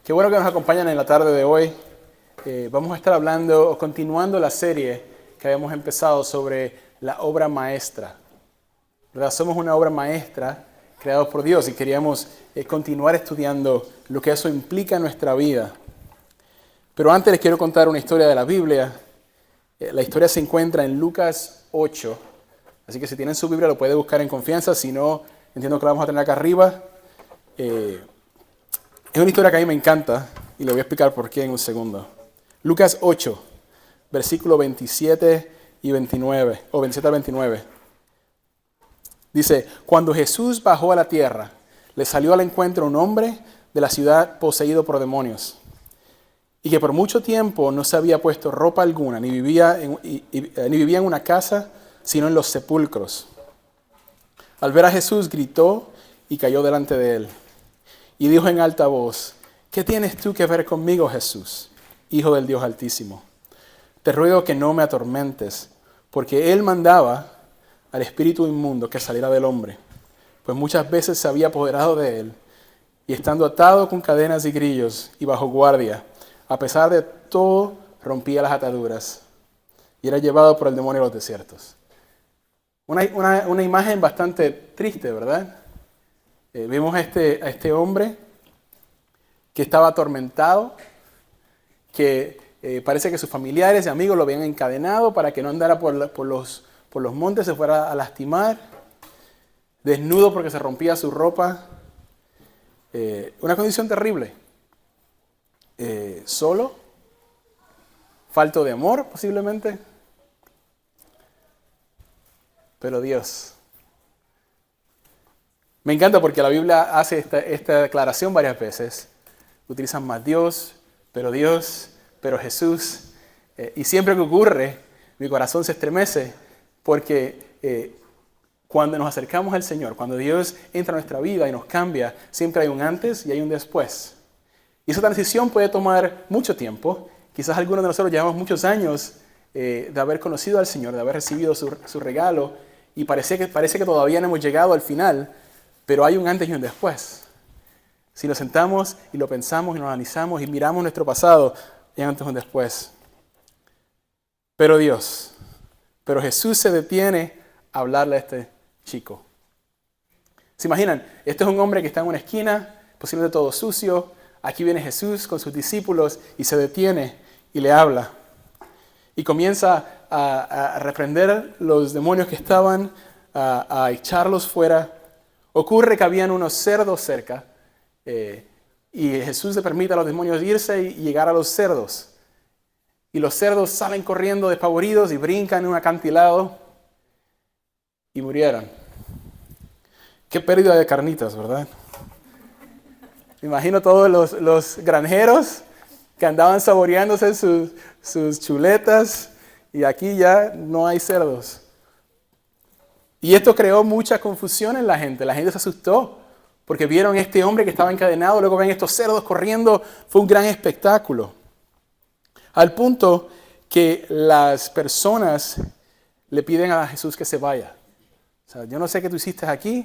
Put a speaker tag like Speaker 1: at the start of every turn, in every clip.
Speaker 1: Qué bueno que nos acompañan en la tarde de hoy. Vamos a estar hablando o continuando la serie que habíamos empezado sobre la obra maestra. ¿Verdad? Somos una obra maestra creados por Dios y queríamos continuar estudiando lo que eso implica en nuestra vida. Pero antes les quiero contar una historia de la Biblia. La historia se encuentra en Lucas 8, así que si tienen su Biblia lo pueden buscar en confianza, si no, entiendo que la vamos a tener acá arriba. Es una historia que a mí me encanta y le voy a explicar por qué en un segundo. Lucas 8, versículo 27 y 29, o 27 al 29. Dice, cuando Jesús bajó a la tierra, le salió al encuentro un hombre de la ciudad poseído por demonios, y que por mucho tiempo no se había puesto ropa alguna, ni vivía en una casa, sino en los sepulcros. Al ver a Jesús, gritó y cayó delante de él. Y dijo en alta voz, ¿qué tienes tú que ver conmigo, Jesús, Hijo del Dios Altísimo? Te ruego que no me atormentes, porque él mandaba al espíritu inmundo que saliera del hombre, pues muchas veces se había apoderado de él, y estando atado con cadenas y grillos y bajo guardia, a pesar de todo, rompía las ataduras, y era llevado por el demonio a los desiertos. Una imagen bastante triste, ¿verdad? Vimos a este hombre que estaba atormentado, que parece que sus familiares y amigos lo habían encadenado para que no andara por los montes, se fuera a lastimar, desnudo porque se rompía su ropa. Una condición terrible. Solo, falto de amor posiblemente, pero Dios. Me encanta porque la Biblia hace esta declaración varias veces. Utilizan más Dios, pero Jesús. Y siempre que ocurre, mi corazón se estremece porque cuando nos acercamos al Señor, cuando Dios entra a nuestra vida y nos cambia, siempre hay un antes y hay un después. Y esa transición puede tomar mucho tiempo. Quizás algunos de nosotros llevamos muchos años de haber conocido al Señor, de haber recibido su regalo, y parece que todavía no hemos llegado al final. Pero hay un antes y un después. Si nos sentamos y lo pensamos y nos analizamos y miramos nuestro pasado, hay un antes y un después. Pero Jesús se detiene a hablarle a este chico. ¿Se imaginan? Este es un hombre que está en una esquina, posiblemente todo sucio. Aquí viene Jesús con sus discípulos y se detiene y le habla. Y comienza a reprender los demonios que estaban, a echarlos fuera. Ocurre que habían unos cerdos cerca y Jesús le permite a los demonios irse y llegar a los cerdos. Y los cerdos salen corriendo despavoridos y brincan en un acantilado y murieron. Qué pérdida de carnitas, ¿verdad? Me imagino todos los granjeros que andaban saboreándose sus chuletas y aquí ya no hay cerdos. Y esto creó mucha confusión en la gente. La gente se asustó porque vieron a este hombre que estaba encadenado, luego ven estos cerdos corriendo. Fue un gran espectáculo. Al punto que las personas le piden a Jesús que se vaya. O sea, yo no sé qué tú hiciste aquí.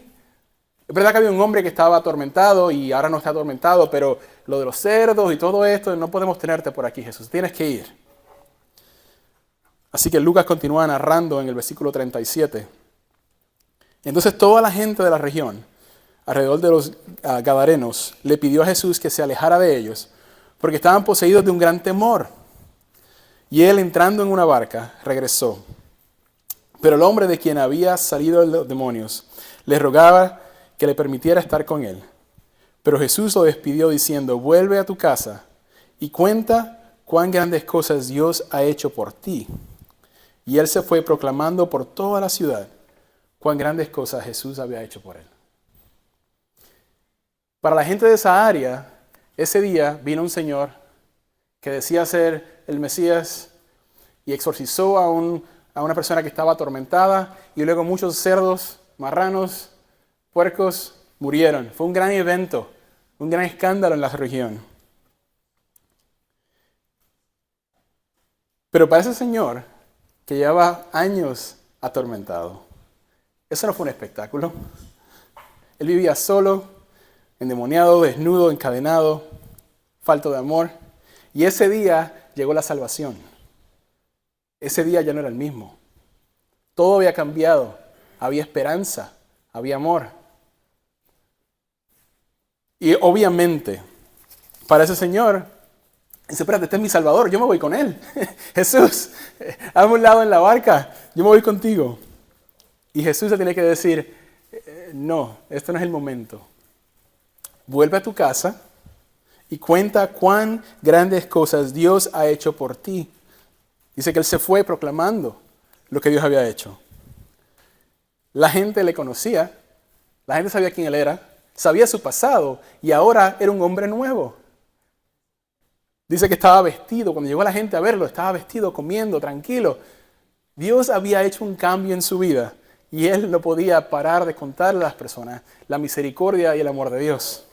Speaker 1: Es verdad que había un hombre que estaba atormentado y ahora no está atormentado, pero lo de los cerdos y todo esto, no podemos tenerte por aquí, Jesús. Tienes que ir. Así que Lucas continúa narrando en el versículo 37. Entonces toda la gente de la región, alrededor de los Gadarenos, le pidió a Jesús que se alejara de ellos, porque estaban poseídos de un gran temor. Y él, entrando en una barca, regresó. Pero el hombre de quien había salido los demonios le rogaba que le permitiera estar con él. Pero Jesús lo despidió diciendo, vuelve a tu casa y cuenta cuán grandes cosas Dios ha hecho por ti. Y él se fue proclamando por toda la ciudad cuán grandes cosas Jesús había hecho por él. Para la gente de esa área, ese día vino un señor que decía ser el Mesías y exorcizó a una persona que estaba atormentada y luego muchos cerdos, marranos, puercos murieron. Fue un gran evento, un gran escándalo en la región. Pero para ese señor que llevaba años atormentado, eso no fue un espectáculo. Él vivía solo, endemoniado, desnudo, encadenado. falto de amor. Y ese día llegó la salvación. Ese día ya no era el mismo. Todo había cambiado. Había esperanza, había amor. Y obviamente, para ese señor, dice, espérate, este es mi Salvador, yo me voy con él. Jesús, hazme un lado en la barca, yo me voy contigo. Y Jesús le tiene que decir, no, este no es el momento. Vuelve a tu casa y cuenta cuán grandes cosas Dios ha hecho por ti. Dice que él se fue proclamando lo que Dios había hecho. La gente le conocía, la gente sabía quién él era, sabía su pasado y ahora era un hombre nuevo. Dice que estaba vestido, cuando llegó la gente a verlo, estaba vestido, comiendo, tranquilo. Dios había hecho un cambio en su vida y él no podía parar de contarle a las personas la misericordia y el amor de Dios.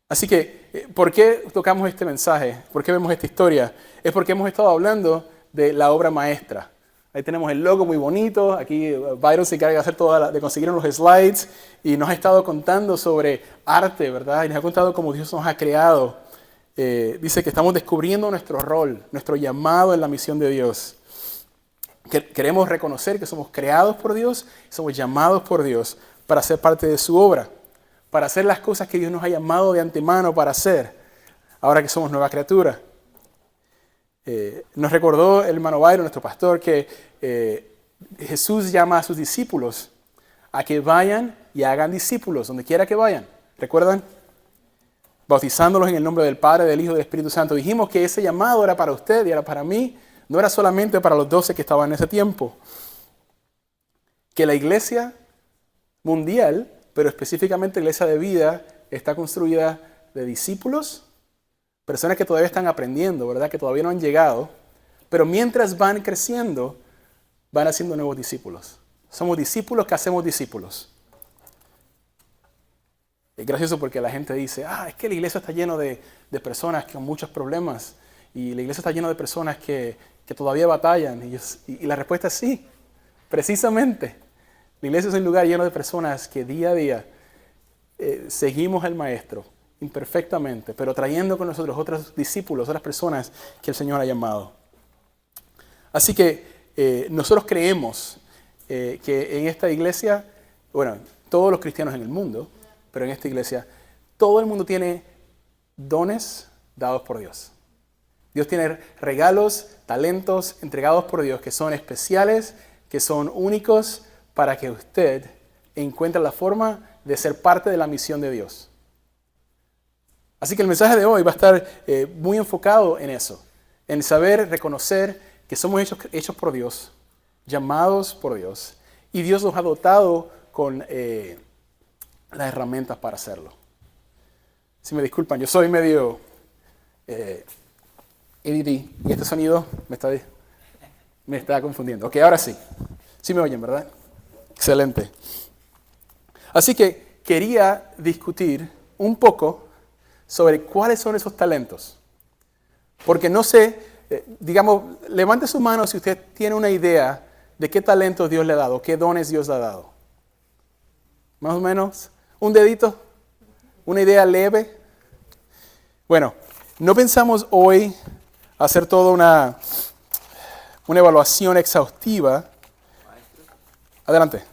Speaker 1: Así que, ¿por qué tocamos este mensaje? ¿Por qué vemos esta historia? Es porque hemos estado hablando de la obra maestra. Ahí tenemos el logo muy bonito. Aquí Byron se encarga de hacer de conseguir los slides y nos ha estado contando sobre arte, ¿verdad? Y nos ha contado cómo Dios nos ha creado. Dice que estamos descubriendo nuestro rol, nuestro llamado en la misión de Dios. Queremos reconocer que somos creados por Dios, somos llamados por Dios para ser parte de su obra, para hacer las cosas que Dios nos ha llamado de antemano para hacer, ahora que somos nueva criatura. Nos recordó el hermano Byron, nuestro pastor, que Jesús llama a sus discípulos a que vayan y hagan discípulos, donde quiera que vayan. ¿Recuerdan? Bautizándolos en el nombre del Padre, del Hijo y del Espíritu Santo. Dijimos que ese llamado era para usted y era para mí, no era solamente para los 12 que estaban en ese tiempo. Que la iglesia mundial, pero específicamente la iglesia de vida, está construida de discípulos, personas que todavía están aprendiendo, ¿verdad? Que todavía no han llegado, pero mientras van creciendo, van haciendo nuevos discípulos. Somos discípulos que hacemos discípulos. Es gracioso porque la gente dice, es que la iglesia está llena de personas con muchos problemas y la iglesia está llena de personas que todavía batallan. Y la respuesta es sí, precisamente. La iglesia es un lugar lleno de personas que día a día seguimos al Maestro imperfectamente, pero trayendo con nosotros otros discípulos, otras personas que el Señor ha llamado. Así que nosotros creemos que en esta iglesia, bueno, todos los cristianos en el mundo, pero en esta iglesia, todo el mundo tiene dones dados por Dios. Dios tiene regalos, talentos entregados por Dios que son especiales, que son únicos para que usted encuentre la forma de ser parte de la misión de Dios. Así que el mensaje de hoy va a estar muy enfocado en eso, en saber reconocer que somos hechos por Dios, llamados por Dios, y Dios nos ha dotado con las herramientas para hacerlo. Si me disculpan, yo soy medio ADD y este sonido me está confundiendo. Ok, ahora sí. Sí me oyen, ¿verdad? Excelente. Así que quería discutir un poco sobre cuáles son esos talentos. Porque no sé, digamos, levante su mano si usted tiene una idea de qué talentos Dios le ha dado, qué dones Dios le ha dado. Más o menos, un dedito, una idea leve. Bueno, no pensamos hoy hacer toda una evaluación exhaustiva. Adelante.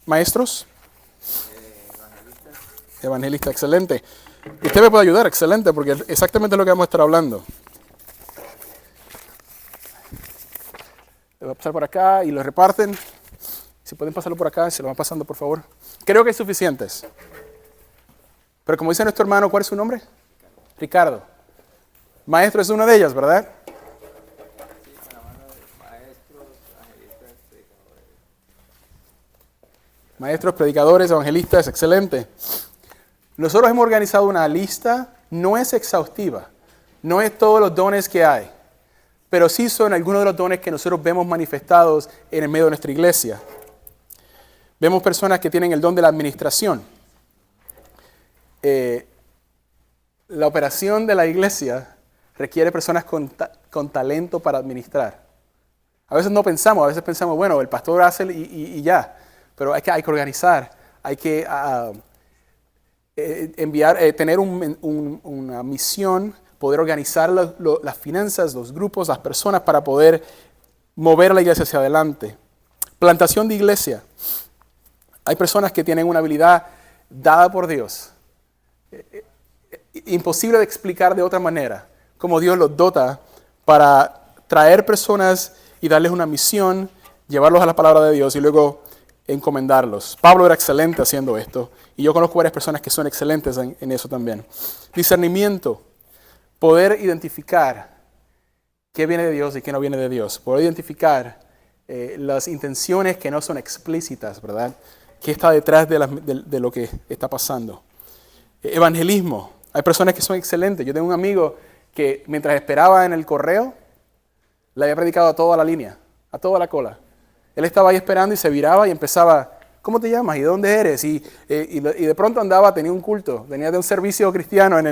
Speaker 1: Maestros. Evangelista, excelente. Usted me puede ayudar, excelente, porque es exactamente lo que vamos a estar hablando. Le voy a pasar por acá y lo reparten. Si pueden pasarlo por acá, se lo van pasando, por favor. Creo que hay suficientes. Pero como dice nuestro hermano, ¿cuál es su nombre? Ricardo. Maestro es uno de ellos, ¿verdad?
Speaker 2: Sí, con la mano de maestros, evangelistas, predicadores.
Speaker 1: Maestros, predicadores, evangelistas, excelente. Nosotros hemos organizado una lista, no es exhaustiva, no es todos los dones que hay, pero sí son algunos de los dones que nosotros vemos manifestados en el medio de nuestra iglesia. Vemos personas que tienen el don de la administración. La operación de la iglesia requiere personas con talento para administrar. A veces no pensamos, a veces pensamos, bueno, el pastor hace y ya, pero hay que organizar, hay que tener una misión, poder organizar las finanzas, los grupos, las personas para poder mover la iglesia hacia adelante. Plantación de iglesia. Hay personas que tienen una habilidad dada por Dios, imposible de explicar de otra manera, cómo Dios los dota para traer personas y darles una misión, llevarlos a la palabra de Dios y luego encomendarlos. Pablo era excelente haciendo esto y yo conozco varias personas que son excelentes en eso también. Discernimiento, poder identificar qué viene de Dios y qué no viene de Dios, poder identificar las intenciones que no son explícitas, ¿verdad? ¿Qué está detrás de lo que está pasando? Evangelismo. Hay personas que son excelentes. Yo tengo un amigo que mientras esperaba en el correo, le había predicado a toda la línea, a toda la cola. Él estaba ahí esperando y se viraba y empezaba, ¿cómo te llamas? ¿Y de dónde eres? Y de pronto tenía un culto, tenía de un servicio cristiano en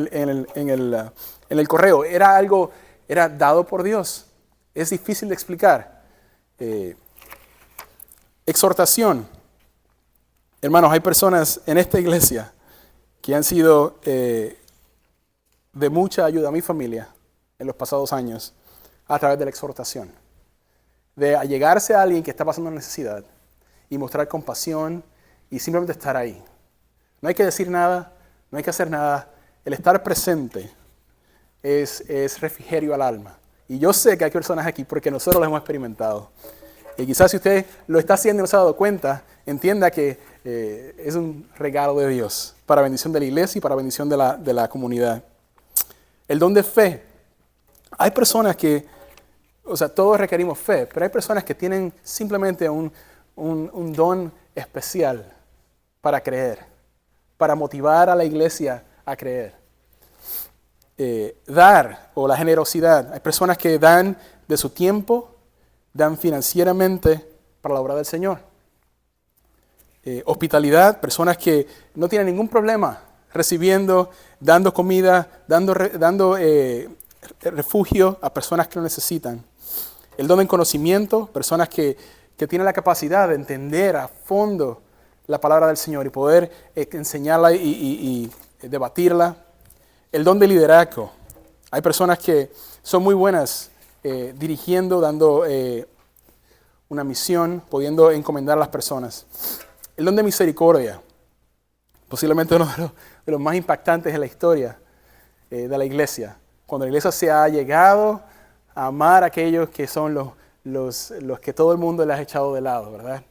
Speaker 1: el correo. Era dado por Dios. Es difícil de explicar. Exhortación. Hermanos, hay personas en esta iglesia que han sido de mucha ayuda a mi familia en los pasados años a través de la exhortación. De allegarse a alguien que está pasando necesidad y mostrar compasión y simplemente estar ahí. No hay que decir nada, no hay que hacer nada. El estar presente es refrigerio al alma. Y yo sé que hay personas aquí porque nosotros lo hemos experimentado. Y quizás si usted lo está haciendo y no se ha dado cuenta, entienda que es un regalo de Dios para bendición de la iglesia y para bendición de la comunidad. El don de fe. Hay personas que, todos requerimos fe, pero hay personas que tienen simplemente un don especial para creer, para motivar a la iglesia a creer. Dar o la generosidad. Hay personas que dan de su tiempo, dan financieramente para la obra del Señor. Hospitalidad, personas que no tienen ningún problema recibiendo, dando comida, dando refugio a personas que lo necesitan. El don en conocimiento, personas que tienen la capacidad de entender a fondo la palabra del Señor y poder enseñarla y debatirla. El don de liderazgo. Hay personas que son muy buenas dirigiendo, dando una misión, pudiendo encomendar a las personas. El don de misericordia, posiblemente uno de los más impactantes en la historia de la iglesia. Cuando la iglesia se ha llegado a amar a aquellos que son los que todo el mundo les ha echado de lado, ¿verdad?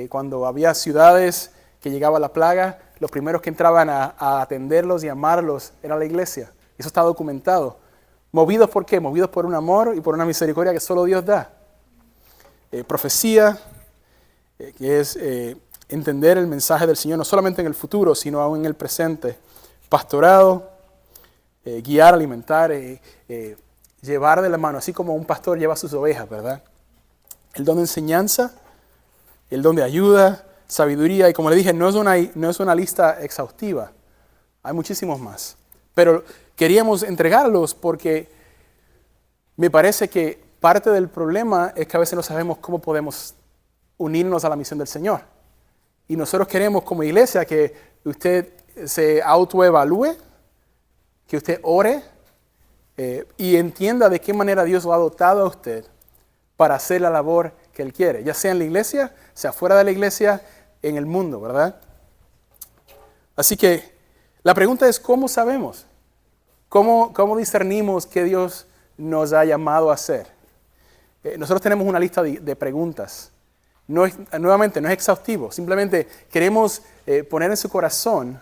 Speaker 1: Cuando había ciudades que llegaba la plaga, los primeros que entraban a atenderlos y amarlos era la iglesia. Eso está documentado. ¿Movidos por qué? Movidos por un amor y por una misericordia que solo Dios da. Profecía, que es entender el mensaje del Señor, no solamente en el futuro, sino aún en el presente. Pastorado, guiar, alimentar, llevar de la mano, así como un pastor lleva a sus ovejas, ¿verdad? El don de enseñanza, el don de ayuda, sabiduría, y como le dije, no es una lista exhaustiva. Hay muchísimos más. Pero queríamos entregarlos porque me parece que parte del problema es que a veces no sabemos cómo podemos unirnos a la misión del Señor. Y nosotros queremos como iglesia que usted se autoevalúe, que usted ore y entienda de qué manera Dios lo ha dotado a usted para hacer la labor que Él quiere, ya sea en la iglesia, sea fuera de la iglesia, en el mundo, ¿verdad? Así que la pregunta es, ¿cómo sabemos? ¿Cómo discernimos qué Dios nos ha llamado a hacer? Nosotros tenemos una lista de preguntas. Nuevamente, no es exhaustivo. Simplemente queremos poner en su corazón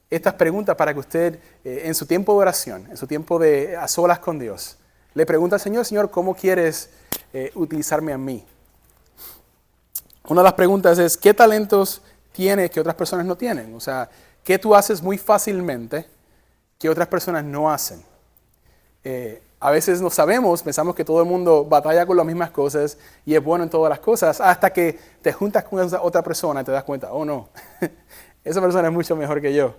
Speaker 1: estas preguntas para que usted, en su tiempo de oración, en su tiempo de a solas con Dios, le pregunta al Señor, Señor, ¿cómo quieres utilizarme a mí? Una de las preguntas es, ¿qué talentos tienes que otras personas no tienen? O sea, ¿qué tú haces muy fácilmente que otras personas no hacen? A veces no sabemos, pensamos que todo el mundo batalla con las mismas cosas y es bueno en todas las cosas, hasta que te juntas con esa otra persona y te das cuenta, oh no, esa persona es mucho mejor que yo.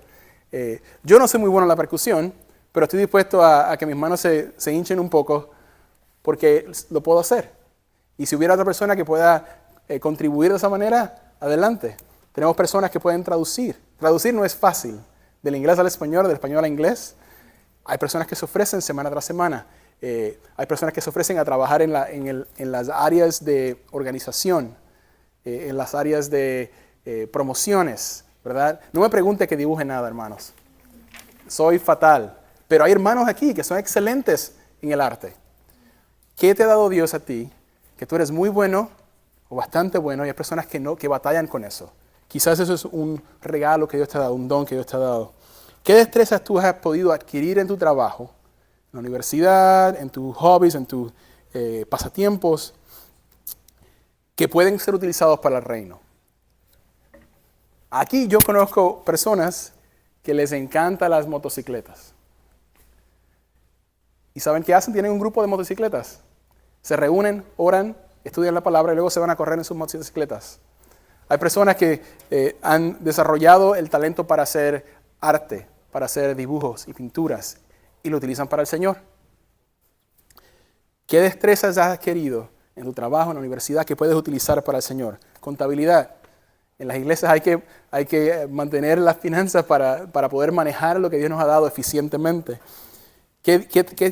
Speaker 1: Yo no soy muy bueno en la percusión, pero estoy dispuesto a que mis manos se hinchen un poco porque lo puedo hacer. Y si hubiera otra persona que pueda contribuir de esa manera, adelante. Tenemos personas que pueden traducir. Traducir no es fácil. del inglés al español, del español al inglés. Hay personas que se ofrecen semana tras semana. Hay personas que se ofrecen a trabajar en las áreas de organización, en las áreas de promociones, ¿verdad? No me pregunte que dibuje nada, hermanos. Soy fatal. Pero hay hermanos aquí que son excelentes en el arte. ¿Qué te ha dado Dios a ti? Que tú eres muy bueno o bastante bueno y hay personas que batallan con eso. Quizás eso es un regalo que Dios te ha dado, un don que Dios te ha dado. ¿Qué destrezas tú has podido adquirir en tu trabajo, en la universidad, en tus hobbies, en tus pasatiempos, que pueden ser utilizados para el reino? Aquí yo conozco personas que les encantan las motocicletas. ¿Y saben qué hacen? Tienen un grupo de motocicletas. Se reúnen, oran, estudian la palabra y luego se van a correr en sus motocicletas. Hay personas que han desarrollado el talento para hacer arte, para hacer dibujos y pinturas y lo utilizan para el Señor. ¿Qué destrezas has adquirido en tu trabajo, en la universidad, que puedes utilizar para el Señor? Contabilidad. En las iglesias hay que mantener las finanzas para poder manejar lo que Dios nos ha dado eficientemente. ¿Qué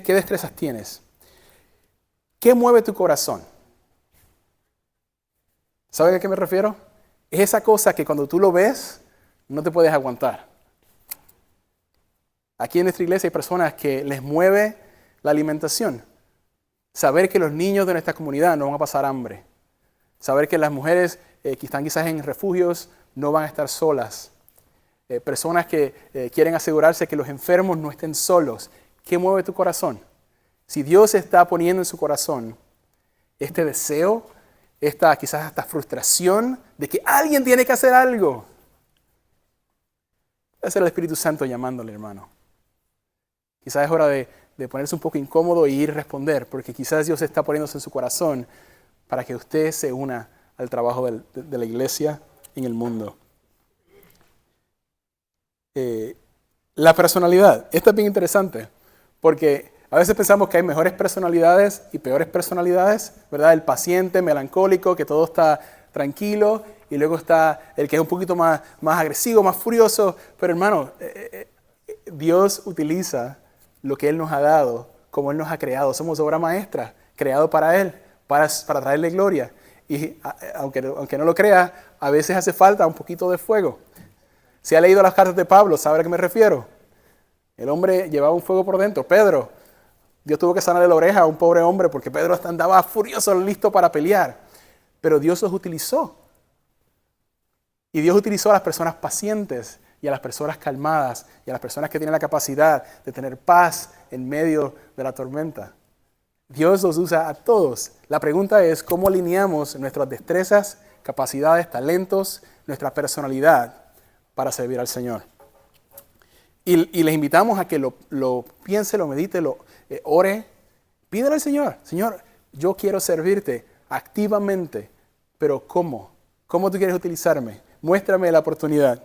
Speaker 1: destrezas tienes? ¿Qué mueve tu corazón? ¿Saben a qué me refiero? Es esa cosa que cuando tú lo ves, no te puedes aguantar. Aquí en nuestra iglesia hay personas que les mueve la alimentación. Saber que los niños de nuestra comunidad no van a pasar hambre. Saber que las mujeres que están quizás en refugios no van a estar solas. Personas que quieren asegurarse que los enfermos no estén solos. ¿Qué mueve tu corazón? Si Dios está poniendo en su corazón este deseo, quizás esta frustración de que alguien tiene que hacer algo, es el Espíritu Santo llamándole, hermano. Quizás es hora de ponerse un poco incómodo e ir a responder, porque quizás Dios está poniéndose en su corazón para que usted se una al trabajo de la iglesia en el mundo. La personalidad. Esta es bien interesante, porque a veces pensamos que hay mejores personalidades y peores personalidades, ¿verdad? El paciente, melancólico, que todo está tranquilo, y luego está el que es un poquito más agresivo, más furioso. Pero hermano, Dios utiliza lo que Él nos ha dado, como Él nos ha creado. Somos obra maestra, creado para Él, para traerle gloria. Y aunque no lo crea, a veces hace falta un poquito de fuego. Si ha leído las cartas de Pablo, ¿sabe a qué me refiero? El hombre llevaba un fuego por dentro. Pedro, Dios tuvo que sanarle la oreja a un pobre hombre porque Pedro andaba furioso, listo para pelear. Pero Dios los utilizó. Y Dios utilizó a las personas pacientes y a las personas calmadas y a las personas que tienen la capacidad de tener paz en medio de la tormenta. Dios los usa a todos. La pregunta es cómo alineamos nuestras destrezas, capacidades, talentos, nuestra personalidad para servir al Señor. Y les invitamos a que lo piense, lo medite, ore. Pídele al Señor, Señor, yo quiero servirte activamente, pero ¿cómo? ¿Cómo tú quieres utilizarme? Muéstrame la oportunidad.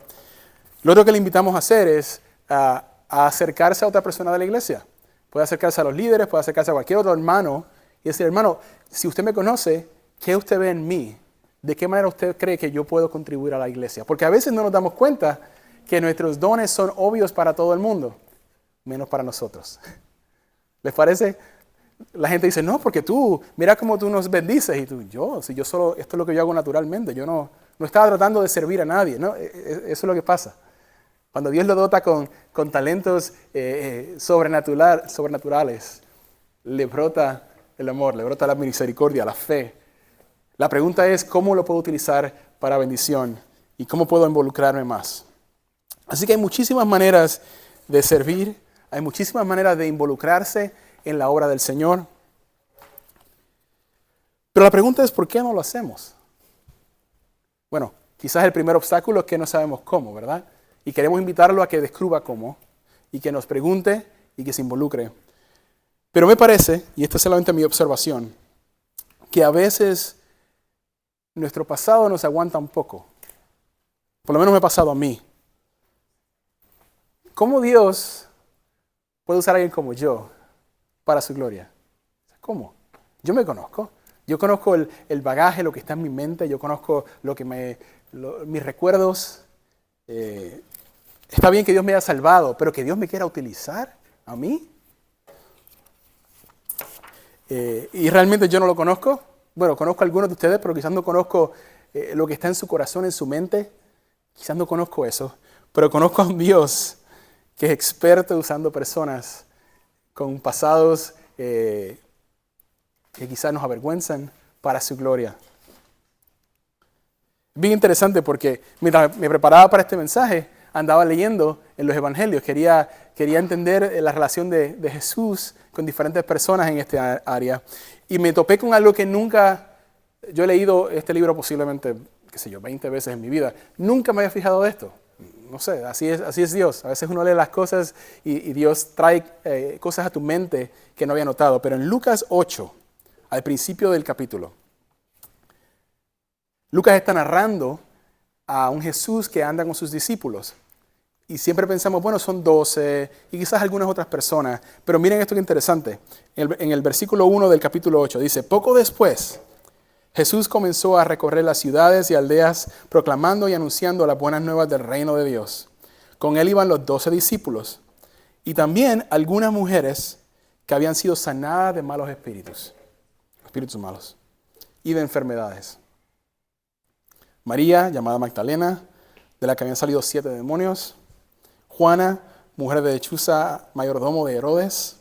Speaker 1: Lo otro que le invitamos a hacer es a acercarse a otra persona de la iglesia. Puede acercarse a los líderes, puede acercarse a cualquier otro hermano y decir, hermano, si usted me conoce, ¿qué usted ve en mí? ¿De qué manera usted cree que yo puedo contribuir a la iglesia? Porque a veces no nos damos cuenta que nuestros dones son obvios para todo el mundo, menos para nosotros. ¿Les parece? La gente dice, no, porque tú, mira cómo tú nos bendices. Y tú, yo solo, esto es lo que yo hago naturalmente. Yo no estaba tratando de servir a nadie. No, eso es lo que pasa. Cuando Dios lo dota con talentos sobrenaturales, le brota el amor, le brota la misericordia, la fe. La pregunta es, ¿cómo lo puedo utilizar para bendición? ¿Y cómo puedo involucrarme más? Así que hay muchísimas maneras de servir, hay muchísimas maneras de involucrarse en la obra del Señor. Pero la pregunta es, ¿por qué no lo hacemos? Bueno, quizás el primer obstáculo es que no sabemos cómo, ¿verdad? Y queremos invitarlo a que descubra cómo, y que nos pregunte y que se involucre. Pero me parece, y esta es solamente mi observación, que a veces nuestro pasado nos aguanta un poco. Por lo menos me ha pasado a mí. ¿Cómo Dios puede usar a alguien como yo para su gloria? ¿Cómo? Yo me conozco. Yo conozco el bagaje, lo que está en mi mente. Yo conozco mis recuerdos. Está bien que Dios me haya salvado, pero que Dios me quiera utilizar a mí. Y realmente yo no lo conozco. Bueno, conozco a algunos de ustedes, pero quizás no conozco lo que está en su corazón, en su mente. Quizás no conozco eso, pero conozco a un Dios que es experto usando personas con pasados que quizás nos avergüenzan para su gloria. Bien interesante porque mientras me preparaba para este mensaje, andaba leyendo en los evangelios. Quería entender la relación de Jesús con diferentes personas en esta área. Y me topé con algo que nunca, yo he leído este libro posiblemente, 20 veces en mi vida. Nunca me había fijado de esto. No sé, así es Dios. A veces uno lee las cosas y Dios trae cosas a tu mente que no había notado. Pero en Lucas 8, al principio del capítulo, Lucas está narrando a un Jesús que anda con sus discípulos. Y siempre pensamos, bueno, son 12 y quizás algunas otras personas. Pero miren esto que interesante. En el versículo 1 del capítulo 8 dice, poco después, Jesús comenzó a recorrer las ciudades y aldeas proclamando y anunciando las buenas nuevas del reino de Dios. Con él iban los 12 discípulos y también algunas mujeres que habían sido sanadas de malos espíritus malos y de enfermedades. María, llamada Magdalena, de la que habían salido 7 demonios. Juana, mujer de Chuza, mayordomo de Herodes.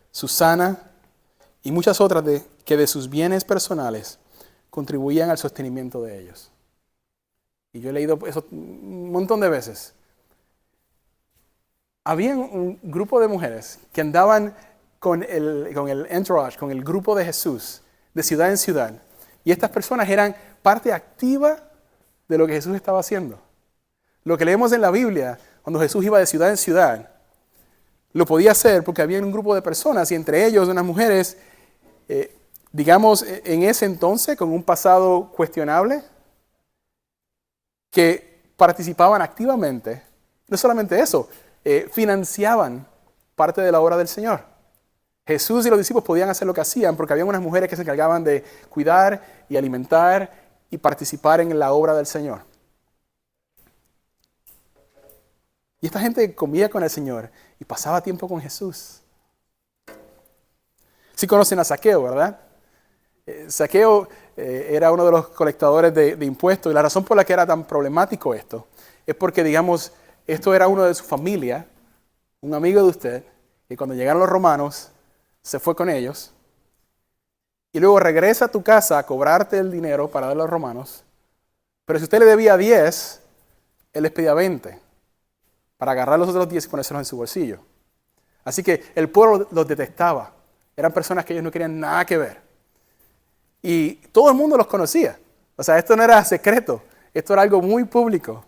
Speaker 1: Susana y muchas otras que de sus bienes personales contribuían al sostenimiento de ellos. Y yo he leído eso un montón de veces. Había un grupo de mujeres que andaban con el entourage, con el grupo de Jesús, de ciudad en ciudad. Y estas personas eran parte activa de lo que Jesús estaba haciendo. Lo que leemos en la Biblia, cuando Jesús iba de ciudad en ciudad, lo podía hacer porque había un grupo de personas y entre ellos unas mujeres, digamos, en ese entonces, con un pasado cuestionable, que participaban activamente. No solamente eso, financiaban parte de la obra del Señor. Jesús y los discípulos podían hacer lo que hacían porque había unas mujeres que se encargaban de cuidar y alimentar y participar en la obra del Señor. Y esta gente comía con el Señor y pasaba tiempo con Jesús. Sí conocen a Zaqueo, ¿verdad? Zaqueo era uno de los colectadores de impuestos y la razón por la que era tan problemático esto es porque, digamos, esto era uno de su familia, un amigo de usted, y cuando llegaron los romanos, se fue con ellos y luego regresa a tu casa a cobrarte el dinero para darle a los romanos, pero si usted le debía 10, él les pedía 20 para agarrar los otros 10 y ponérselos en su bolsillo. Así que el pueblo los detestaba. Eran personas que ellos no querían nada que ver. Y todo el mundo los conocía. O sea, esto no era secreto. Esto era algo muy público.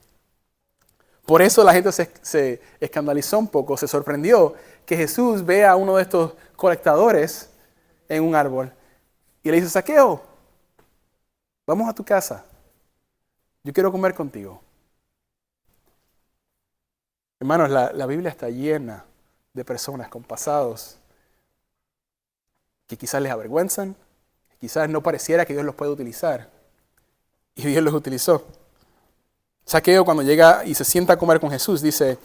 Speaker 1: Por eso la gente se escandalizó un poco, se sorprendió que Jesús vea a uno de estos colectadores en un árbol y le dice, Zaqueo, vamos a tu casa. Yo quiero comer contigo. Hermanos, la Biblia está llena de personas con pasados que quizás les avergüenzan, que quizás no pareciera que Dios los puede utilizar. Y Dios los utilizó. Zaqueo, cuando llega y se sienta a comer con Jesús, dice,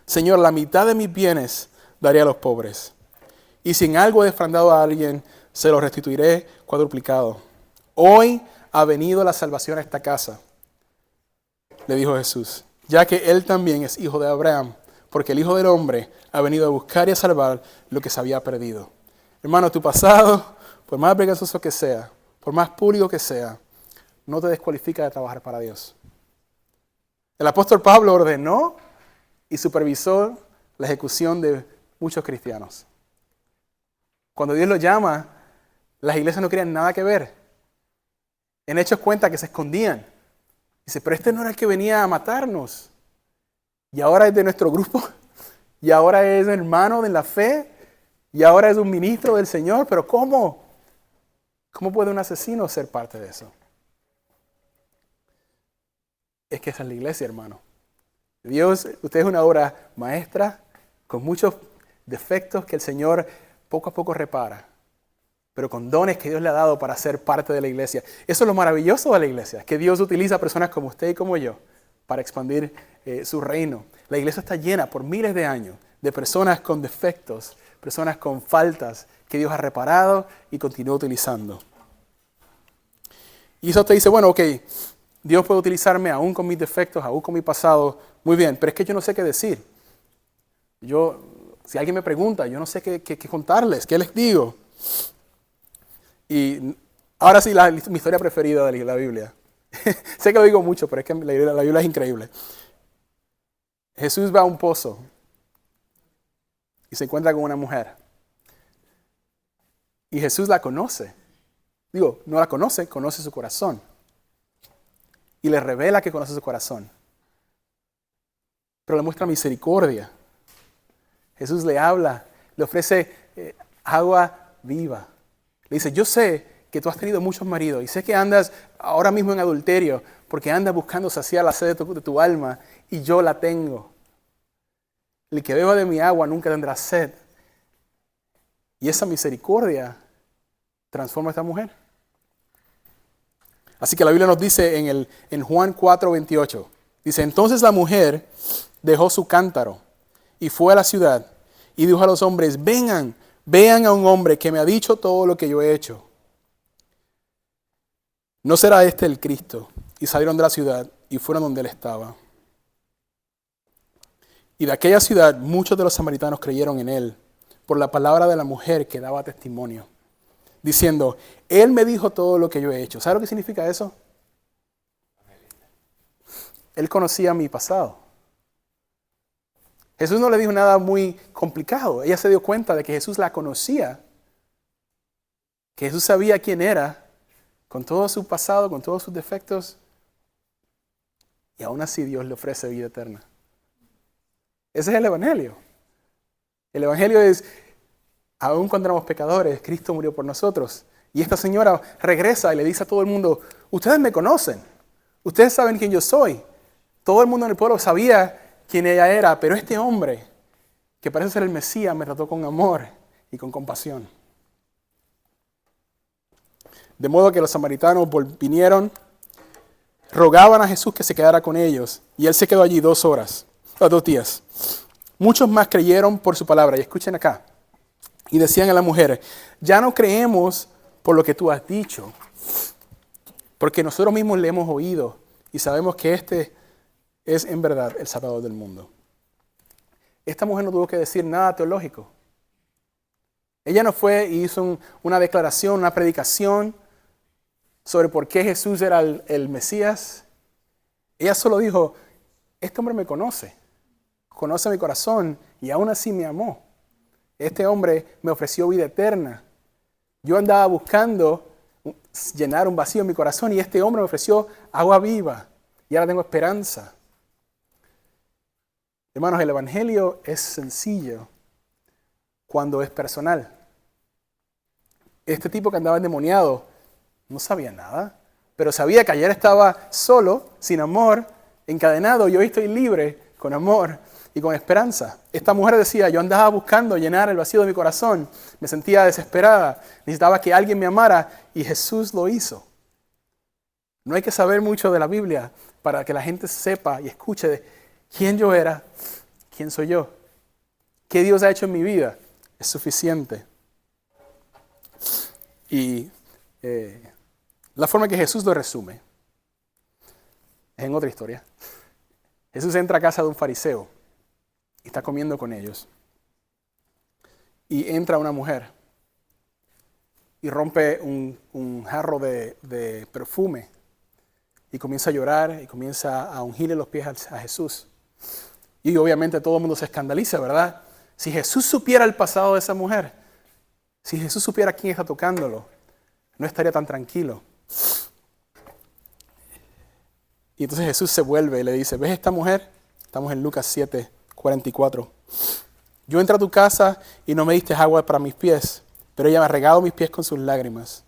Speaker 1: Señor, la mitad de mis bienes daré a los pobres. Y si en algo he defraudado a alguien, se lo restituiré cuadruplicado. Hoy ha venido la salvación a esta casa, le dijo Jesús, ya que él también es hijo de Abraham, porque el Hijo del Hombre ha venido a buscar y a salvar lo que se había perdido. Hermano, tu pasado, por más vergonzoso que sea, por más público que sea, no te descualifica de trabajar para Dios. El apóstol Pablo ordenó y supervisó la ejecución de muchos cristianos. Cuando Dios los llama, las iglesias no querían nada que ver. En Hechos cuenta que se escondían. Dice, pero este no era el que venía a matarnos. Y ahora es de nuestro grupo. Y ahora es hermano de la fe. Y ahora es un ministro del Señor. Pero ¿cómo? ¿Cómo puede un asesino ser parte de eso? Es que esa es la iglesia, hermano. Dios, usted es una obra maestra con muchos defectos que el Señor poco a poco repara, pero con dones que Dios le ha dado para ser parte de la iglesia. Eso es lo maravilloso de la iglesia, que Dios utiliza personas como usted y como yo para expandir su reino. La iglesia está llena por miles de años de personas con defectos, personas con faltas que Dios ha reparado y continúa utilizando. Y eso te dice, bueno, ok, Dios puede utilizarme aún con mis defectos, aún con mi pasado, muy bien, pero es que yo no sé qué decir. Si alguien me pregunta, yo no sé qué contarles, qué les digo. Y ahora sí, mi historia preferida de la Biblia. Sé que lo digo mucho, pero es que la Biblia es increíble. Jesús va a un pozo y se encuentra con una mujer. Y Jesús la conoce. Digo, no la conoce, conoce su corazón. Y le revela que conoce su corazón. Pero le muestra misericordia. Jesús le habla, le ofrece agua viva. Le dice, yo sé que tú has tenido muchos maridos y sé que andas ahora mismo en adulterio porque andas buscando saciar la sed de tu alma y yo la tengo. El que beba de mi agua nunca tendrá sed. Y esa misericordia transforma a esta mujer. Así que la Biblia nos dice en Juan 4:28, dice, entonces la mujer dejó su cántaro y fue a la ciudad y dijo a los hombres, vengan, vean a un hombre que me ha dicho todo lo que yo he hecho. ¿No será este el Cristo? Y salieron de la ciudad y fueron donde él estaba. Y de aquella ciudad muchos de los samaritanos creyeron en él por la palabra de la mujer que daba testimonio, diciendo, él me dijo todo lo que yo he hecho. ¿Sabe lo que significa eso? Él conocía mi pasado. Jesús no le dijo nada muy complicado. Ella se dio cuenta de que Jesús la conocía, que Jesús sabía quién era, con todo su pasado, con todos sus defectos, y aún así Dios le ofrece vida eterna. Ese es el Evangelio. El Evangelio es, aún cuando éramos pecadores, Cristo murió por nosotros. Y esta señora regresa y le dice a todo el mundo, ustedes me conocen, ustedes saben quién yo soy. Todo el mundo en el pueblo sabía quién ella era, pero este hombre, que parece ser el Mesías, me trató con amor y con compasión. De modo que los samaritanos vinieron, rogaban a Jesús que se quedara con ellos, y él se quedó allí 2 días. Muchos más creyeron por su palabra, y escuchen acá, y decían a la mujer, ya no creemos por lo que tú has dicho, porque nosotros mismos le hemos oído, y sabemos que este es en verdad el Salvador del mundo. Esta mujer no tuvo que decir nada teológico. Ella no fue y hizo una declaración, una predicación sobre por qué Jesús era el Mesías. Ella solo dijo, este hombre me conoce mi corazón y aún así me amó. Este hombre me ofreció vida eterna. Yo andaba buscando llenar un vacío en mi corazón y este hombre me ofreció agua viva y ahora tengo esperanza. Hermanos, el Evangelio es sencillo cuando es personal. Este tipo que andaba endemoniado no sabía nada, pero sabía que ayer estaba solo, sin amor, encadenado, y hoy estoy libre, con amor y con esperanza. Esta mujer decía, yo andaba buscando llenar el vacío de mi corazón, me sentía desesperada, necesitaba que alguien me amara, y Jesús lo hizo. No hay que saber mucho de la Biblia para que la gente sepa y escuche de quién yo era, quién soy yo, qué Dios ha hecho en mi vida. Es suficiente. Y la forma que Jesús lo resume es en otra historia. Jesús entra a casa de un fariseo y está comiendo con ellos. Y entra una mujer y rompe un jarro de perfume y comienza a llorar y comienza a ungirle los pies a Jesús. Y obviamente todo el mundo se escandaliza, ¿verdad? Si Jesús supiera el pasado de esa mujer, si Jesús supiera quién está tocándolo, no estaría tan tranquilo. Y entonces Jesús se vuelve y le dice, ¿ves esta mujer? Estamos en Lucas 7:44. Yo entré a tu casa y no me diste agua para mis pies, pero ella me ha regado mis pies con sus lágrimas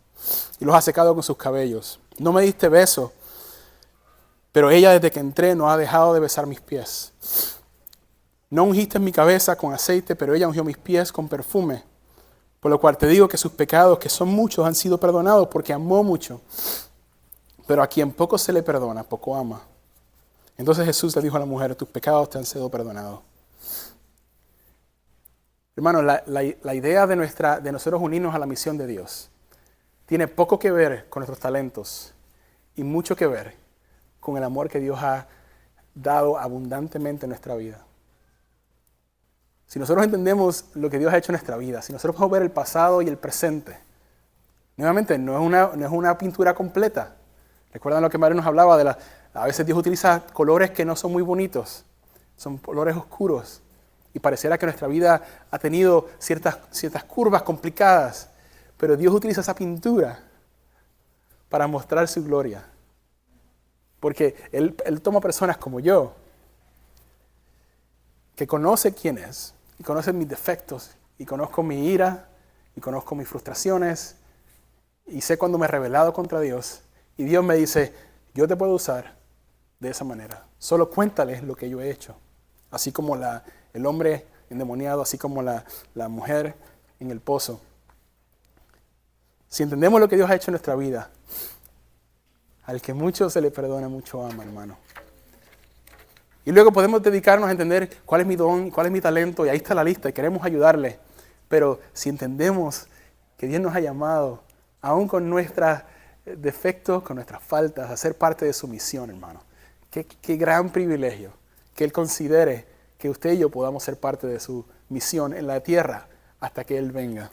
Speaker 1: y los ha secado con sus cabellos. No me diste beso, pero ella desde que entré no ha dejado de besar mis pies. No ungiste mi cabeza con aceite, pero ella ungió mis pies con perfume. Por lo cual te digo que sus pecados, que son muchos, han sido perdonados porque amó mucho. Pero a quien poco se le perdona, poco ama. Entonces Jesús le dijo a la mujer, tus pecados te han sido perdonados. Hermano, la idea de nosotros unirnos a la misión de Dios tiene poco que ver con nuestros talentos y mucho que ver con el amor que Dios ha dado abundantemente en nuestra vida. Si nosotros entendemos lo que Dios ha hecho en nuestra vida, si nosotros podemos ver el pasado y el presente, nuevamente no es una pintura completa. ¿Recuerdan lo que Mario nos hablaba? A veces Dios utiliza colores que no son muy bonitos, son colores oscuros. Y pareciera que nuestra vida ha tenido ciertas curvas complicadas, pero Dios utiliza esa pintura para mostrar su gloria. Porque Él toma personas como yo, que conoce quién es, y conoce mis defectos, y conozco mi ira, y conozco mis frustraciones, y sé cuando me he rebelado contra Dios, y Dios me dice, yo te puedo usar de esa manera. Solo cuéntales lo que yo he hecho. Así como el hombre endemoniado, así como la mujer en el pozo. Si entendemos lo que Dios ha hecho en nuestra vida, al que mucho se le perdona, mucho ama, hermano. Y luego podemos dedicarnos a entender cuál es mi don, cuál es mi talento, y ahí está la lista, y queremos ayudarle. Pero si entendemos que Dios nos ha llamado, aún con nuestros defectos, con nuestras faltas, a ser parte de su misión, hermano. Qué gran privilegio que Él considere que usted y yo podamos ser parte de su misión en la tierra hasta que Él venga.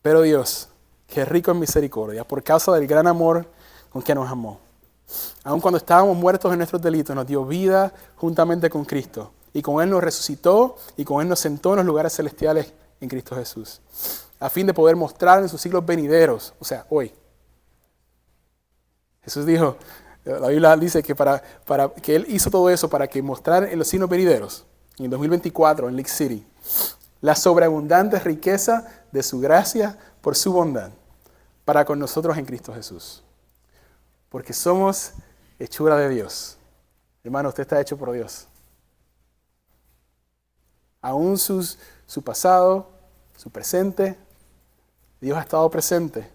Speaker 1: Pero Dios, que es rico en misericordia, por causa del gran amor con que nos amó, aun cuando estábamos muertos en nuestros delitos, nos dio vida juntamente con Cristo. Y con Él nos resucitó y con Él nos sentó en los lugares celestiales en Cristo Jesús, a fin de poder mostrar en sus siglos venideros, o sea, hoy. Jesús dijo, la Biblia dice que que Él hizo todo eso para que mostrar en los siglos venideros, en el 2024, en Lake City, la sobreabundante riqueza de su gracia por su bondad para con nosotros en Cristo Jesús. Porque somos hechura de Dios. Hermano, usted está hecho por Dios. Aún su pasado, su presente, Dios ha estado presente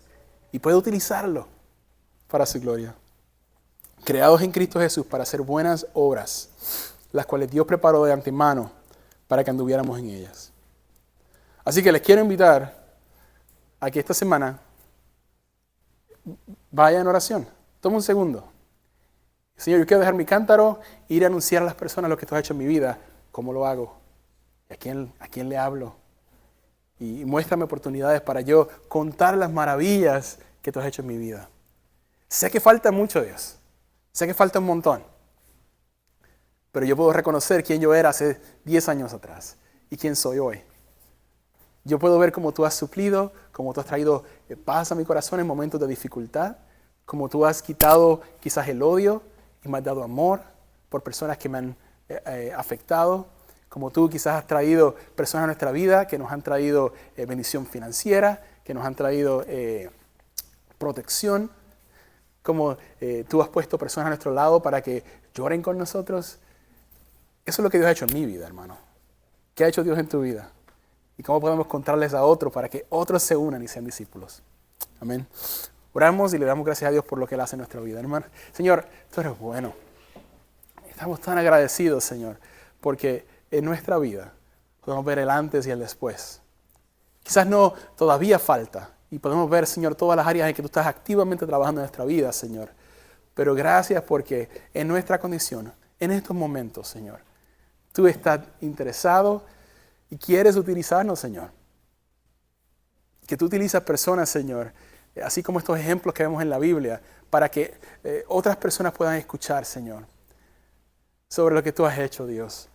Speaker 1: y puede utilizarlo para su gloria. Creados en Cristo Jesús para hacer buenas obras, las cuales Dios preparó de antemano para que anduviéramos en ellas. Así que les quiero invitar a que esta semana vaya en oración. Toma un segundo. Señor, yo quiero dejar mi cántaro e ir a anunciar a las personas lo que tú has hecho en mi vida. ¿Cómo lo hago? ¿A quién le hablo? Y muéstrame oportunidades para yo contar las maravillas que tú has hecho en mi vida. Sé que falta mucho, Dios. Sé que falta un montón. Pero yo puedo reconocer quién yo era hace 10 años atrás y quién soy hoy. Yo puedo ver cómo tú has suplido, cómo tú has traído paz a mi corazón en momentos de dificultad, cómo tú has quitado quizás el odio y me has dado amor por personas que me han afectado, como tú quizás has traído personas a nuestra vida que nos han traído bendición financiera, que nos han traído protección, como tú has puesto personas a nuestro lado para que lloren con nosotros. Eso es lo que Dios ha hecho en mi vida, hermano. ¿Qué ha hecho Dios en tu vida? ¿Y cómo podemos contarles a otros para que otros se unan y sean discípulos? Amén. Oramos y le damos gracias a Dios por lo que Él hace en nuestra vida, hermano. Señor, tú eres bueno. Estamos tan agradecidos, Señor, porque en nuestra vida podemos ver el antes y el después. Quizás no todavía falta y podemos ver, Señor, todas las áreas en que tú estás activamente trabajando en nuestra vida, Señor. Pero gracias porque en nuestra condición, en estos momentos, Señor, tú estás interesado y quieres utilizarnos, Señor. Que tú utilizas personas, Señor, así como estos ejemplos que vemos en la Biblia, para que otras personas puedan escuchar, Señor, sobre lo que tú has hecho, Dios.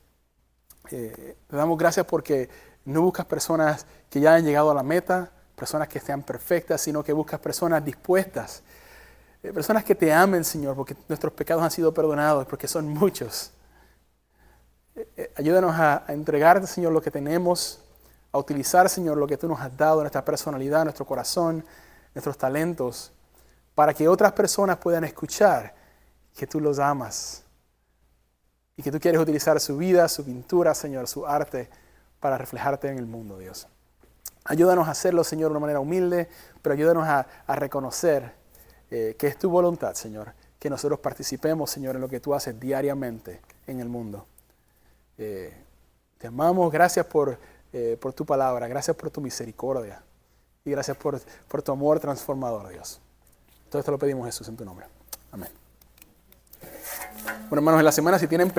Speaker 1: Te damos gracias porque no buscas personas que ya han llegado a la meta, personas que sean perfectas, sino que buscas personas dispuestas, personas que te amen, Señor, porque nuestros pecados han sido perdonados, porque son muchos. Ayúdanos a entregarte, Señor, lo que tenemos, a utilizar, Señor, lo que tú nos has dado, nuestra personalidad, nuestro corazón, nuestros talentos, para que otras personas puedan escuchar que tú los amas y que tú quieres utilizar su vida, su pintura, Señor, su arte, para reflejarte en el mundo, Dios. Ayúdanos a hacerlo, Señor, de una manera humilde, pero ayúdanos a reconocer que es tu voluntad, Señor, que nosotros participemos, Señor, en lo que tú haces diariamente en el mundo. Te amamos, gracias por tu palabra, gracias por tu misericordia y gracias por tu amor transformador, Dios. Todo esto lo pedimos, Jesús, en tu nombre. Amén. Bueno, hermanos, en la semana si tienen